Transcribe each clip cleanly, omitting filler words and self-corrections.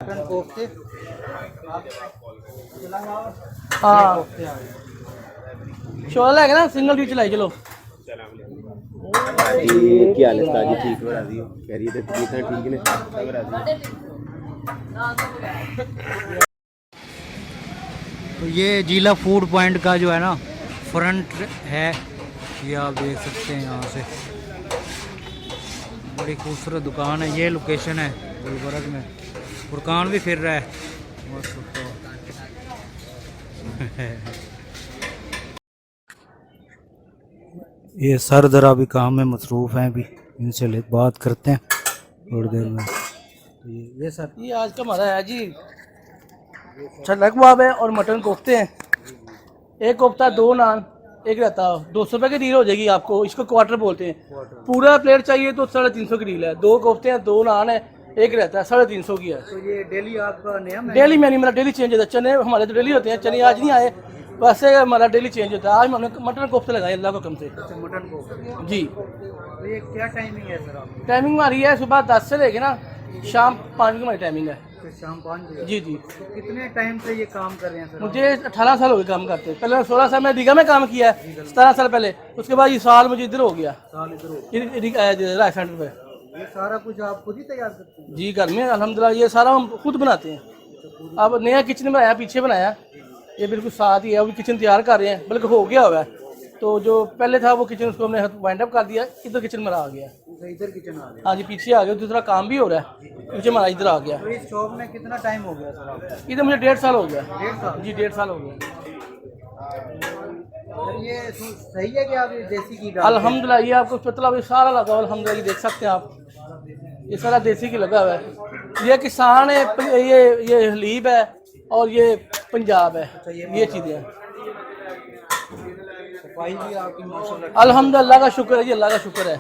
Mutton कोफ्ते। हाँ शोला है ना सिंगल भी चलाई चलो। ये क्या हाल है उस्ताद जी? ठीक हो रही हो? कह रही है ठीक है सब राजी। तो ये जिला फूड पॉइंट का जो है ना फ्रंट है, ये आप देख सकते हैं यहाँ से। बड़ी खूबसूरत दुकान है, ये लोकेशन है गुलबर्ग में। फुरकान भी फिर रहा है मस्त तो। ये सर जरा भी काम में मसरूफ़ हैं, अभी इनसे बात करते हैं थोड़ी देर में। तो ये सर ये आज का हमारा है जी छोला कबाब है और मटन कोफ्ते हैं। एक कोफ्ता 2 नान एक रहता 200 रुपये की डील हो जाएगी आपको। इसको क्वार्टर बोलते हैं। पूरा प्लेट चाहिए तो 350 की डील है। 2 कोफ्ते हैं 2 नान है एक रहता है 350 की है। तो ये डेली आपका नया डेली मेन्यू मेरा डेली चेंज होता है। चने हमारे तो डेली होते हैं, चने आज नहीं आए वैसे हमारा डेली चेंज होता है। आज हमने मटन कोफ्ते लगाए अल्लाह को कम से। मटन को जी तो ये क्या टाइमिंग है सर आपकी? टाइमिंग हमारी है सुबह 10 से लेके ना शाम 5 की हमारी टाइमिंग है। तो शाम 5 बजे? जी जी। तो कितने टाइम से ये काम कर रहे हैं सर? मुझे 18 साल हो गए काम करते। पहले 16 साल में रीगा में काम किया है 17 साल पहले। उसके बाद ये साल मुझे इधर हो गया साल इधर हो। राइट सेंटर पे। ये सारा कुछ आप खुद ही तैयार करते हैं? जी घर में अल्हम्दुलिल्लाह ये सारा हम खुद बनाते हैं। अब नया किचन बनाया पीछे बनाया, ये बिल्कुल साथ ही है। अभी किचन तैयार कर रहे हैं, बल्कि हो गया हुआ है। तो जो पहले था वो किचन उसको हमने वाइंड अप कर दिया, इधर किचन में आ गया। तो इधर किचन आ गया? हाँ जी पीछे आ गया, दूसरा काम भी हो रहा है। पीछे हमारा इधर आ गया। तो इस शॉप में कितना टाइम हो गया सर आपका? इधर मुझे 1.5 साल हो गया। 1.5 साल? जी 1.5 साल हो गया। सर ये सही है कि आप ये देसी घी डालते हैं? अल्हम्दुलिल्लाह ये आपको पतला भी सारा लगा हुआ अल्हम्दुलिल्लाह, ये देख सकते हैं आप। ये सारा देसी घी लगा हुआ है। ये किसान है, ये हलीब है और ये पंजाब है। ये चीज़ें हैं। सफाई भी आपकी माशाल्लाह। अल्हम्दुलिल्लाह का शुक्र है जी, अल्लाह का शुक्र है।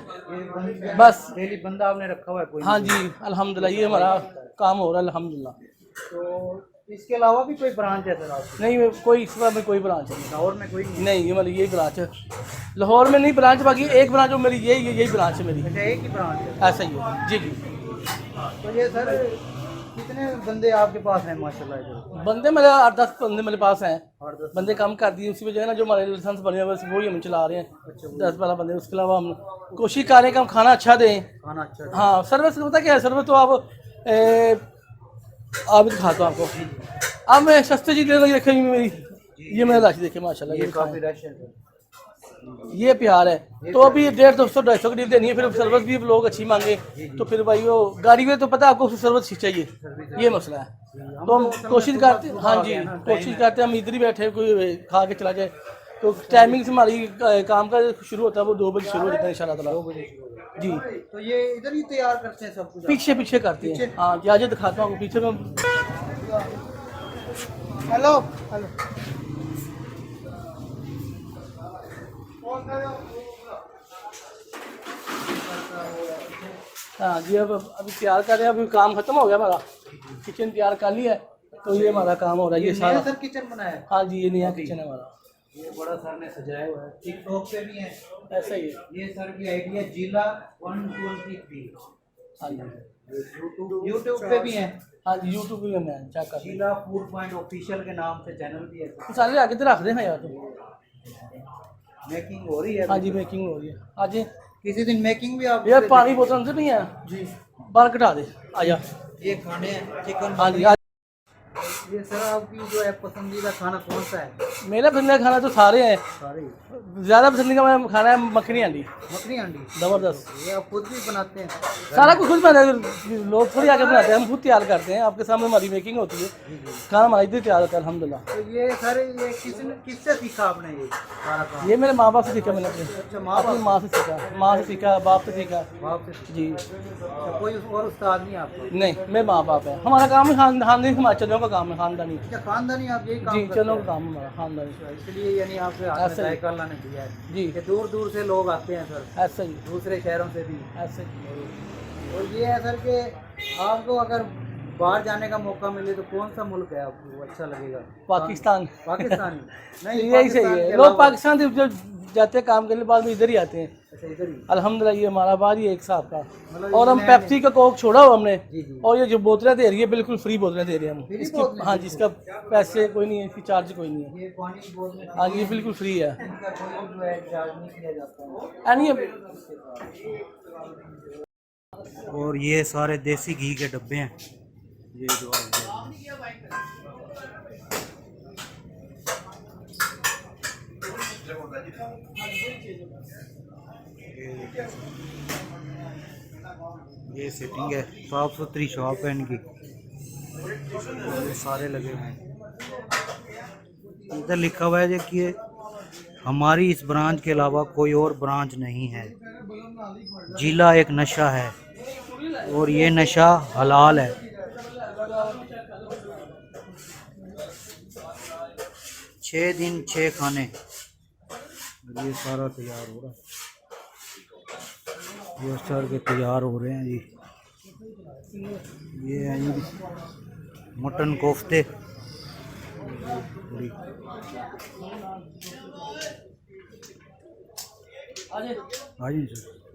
बस डेली बंदा आपने रखा हुआ है कोई? हाँ जी अल्हम्दुलिल्लाह ये हमारा काम हो रहा है अल्हम्दुलिल्लाह। तो इसके अलावा भी कोई ब्रांच है सर आपकी? नहीं कोई इस बार में कोई ब्रांच नहीं। लाहौर में कोई नहीं? नहीं ये मतलब यही ब्रांच है। लाहौर में नहीं ब्रांच, बाकी एक ब्रांच जो मेरी यही ब्रांच है मेरी। अच्छा एक ही ब्रांच है? ऐसा ही है जी जी। तो ये सर कितने बंदे आपके पास हैं माशाल्लाह इधर? बंदे मेरे 8-10 बंदे मेरे पास हैं। 8-10 बंदे काम कर दिए उसी वजह है ना, जो हमारे लाइसेंस बने हुए बस वही हम चला रहे हैं। 10-12 बंदे। उसके अलावा हम कोशिश कर रहे हैं कि हम खाना अच्छा दें। खाना अच्छा है? हाँ सर्विस पता क्या है, सर्विस तो आप भी दिखाता हूँ आपको। अब मैं सस्ते चीज़ देखेंगे मेरी, ये मेरा राशि देखे माशाल्लाह। ये काफ़ी रश है सर। ये प्यार है। तो अभी 150-250 की डील देनी है, फिर सर्विस भी लोग अच्छी मांगे तो फिर भाई वो गाड़ी में तो पता है आपको सर्विस चाहिए, ये मसला है। तो हम कोशिश करते हैं, हाँ जी कोशिश करते हैं हम इधर ही बैठे कोई खा के चला जाए। तो टाइमिंग से हमारी काम का शुरू होता है वो 2 बजे शुरू हो जाता है इंशाल्लाह ताला। 2 बजे जी तो ये इधर ही तैयार करते हैं सब कुछ? पीछे करते हैं। हाँ जी आज दिखाता हूँ आपको पीछे में। हेलो हेलो हाँ जी। अब अभी तैयार कर रहे हैं, अभी काम खत्म हो गया हमारा। किचन तैयार कर लिया है तो ये हमारा काम हो रहा है। ये सारा सर किचन बनाया है? हाँ जी ये नया किचन है हमारा। ये बड़ा सर ने सजाया हुआ है। टिकटॉक पे भी है? ऐसा ही है। ये सर की आईडी है जिला 123। हाँ जी यूट्यूब पे भी है? हाँ जी यूट्यूब पे मैं चेक कर जिला फूड पॉइंट ऑफिशियल के नाम से चैनल भी है। सारे आगे तो रख दे यार। तो मेकिंग हो रही है? हाँ जी मेकिंग हो रही है आज। किसी दिन मेकिंग भी आप? यार पानी बोतल अंदर नहीं है जी, बाहर कटा दे आजा। ये खाने हैं चिकन? हाँ जी ये सर आपकी जो है पसंदीदा खाना कौन सा है? मेरा पसंदीदा खाना तो सारे हैं। सारे? ज़्यादा पसंदीदा मैं खाना है मखनी हांडी। मखनी हांडी ज़बरदस्त। ये आप खुद भी बनाते हैं? सारा कुछ खुद बनाते हैं, लोग थोड़ी आके बनाते हैं, हम खुद तैयार करते हैं। आपके सामने हमारी मेकिंग होती है, खाना हमारा इधर तैयार होता है अल्हम्दुलिल्लाह। तो ये सर ये किससे सीखा आपने ये सारा काम? ये मेरे माँ बाप से सीखा मैंने। अच्छा अपनी माँ से सीखा, माँ से सीखा, बाप से सीखा। बाप से? जी अच्छा, कोई और उस्ताद नहीं आपको? नहीं मेरे माँ बाप है। हमारा काम है खानदानी, हमारे चनों का काम है खानदानी। क्या खानदानी आप यही काम जी करते चनों हैं? का काम है हमारा खानदानी। इसलिए यानी आपके हाथ में ऐसे ही। जायका अल्लाह ने दिया है जी कि दूर दूर से लोग आते हैं सर, ऐसा ही दूसरे शहरों से भी। ऐसे ही। और ये है सर कि आपको अगर बाहर जाने का मौका मिले तो कौन सा मुल्क है आपको अच्छा लगेगा? पाकिस्तान। पाकिस्तान नहीं, यही सही पाकिस्तान है, के लोग अलावा- पाकिस्तान से जो जाते हैं काम के लिए बाद में इधर ही आते हैं। अच्छा इधर ही। अल्हम्दुलिल्लाह ये हमारा बार ही है एक साहब का। मतलब और हम ये पेप्सी का कोक छोड़ा हुआ हमने, जी, जी। और ये जो बोतलें दे रही है बिल्कुल फ्री बोतलें दे रहे हैं हम फ्री इसकी। बोतलें? हाँ जी, इसका पैसे कोई नहीं है, इसकी चार्ज कोई नहीं है। ये पानी की बोतलें हाँ ये बिल्कुल फ्री है। इनका कोई जो है चार्ज नहीं किया जाता है। यानी और ये सारे देसी घी के डब्बे हैं, ये जो ये सेटिंग है, साफ सुथरी शॉप है इनकी, ये सारे लगे हुए हैं। इधर लिखा हुआ है कि ये हमारी इस ब्रांच के अलावा कोई और ब्रांच नहीं है, जिला एक नशा है और ये नशा हलाल है। 6 दिन 6 खाने। ये सारा तैयार हो रहा है, ये सर के तैयार हो रहे हैं जी। ये है जी मटन कोफ्ते। आ जाइए सर।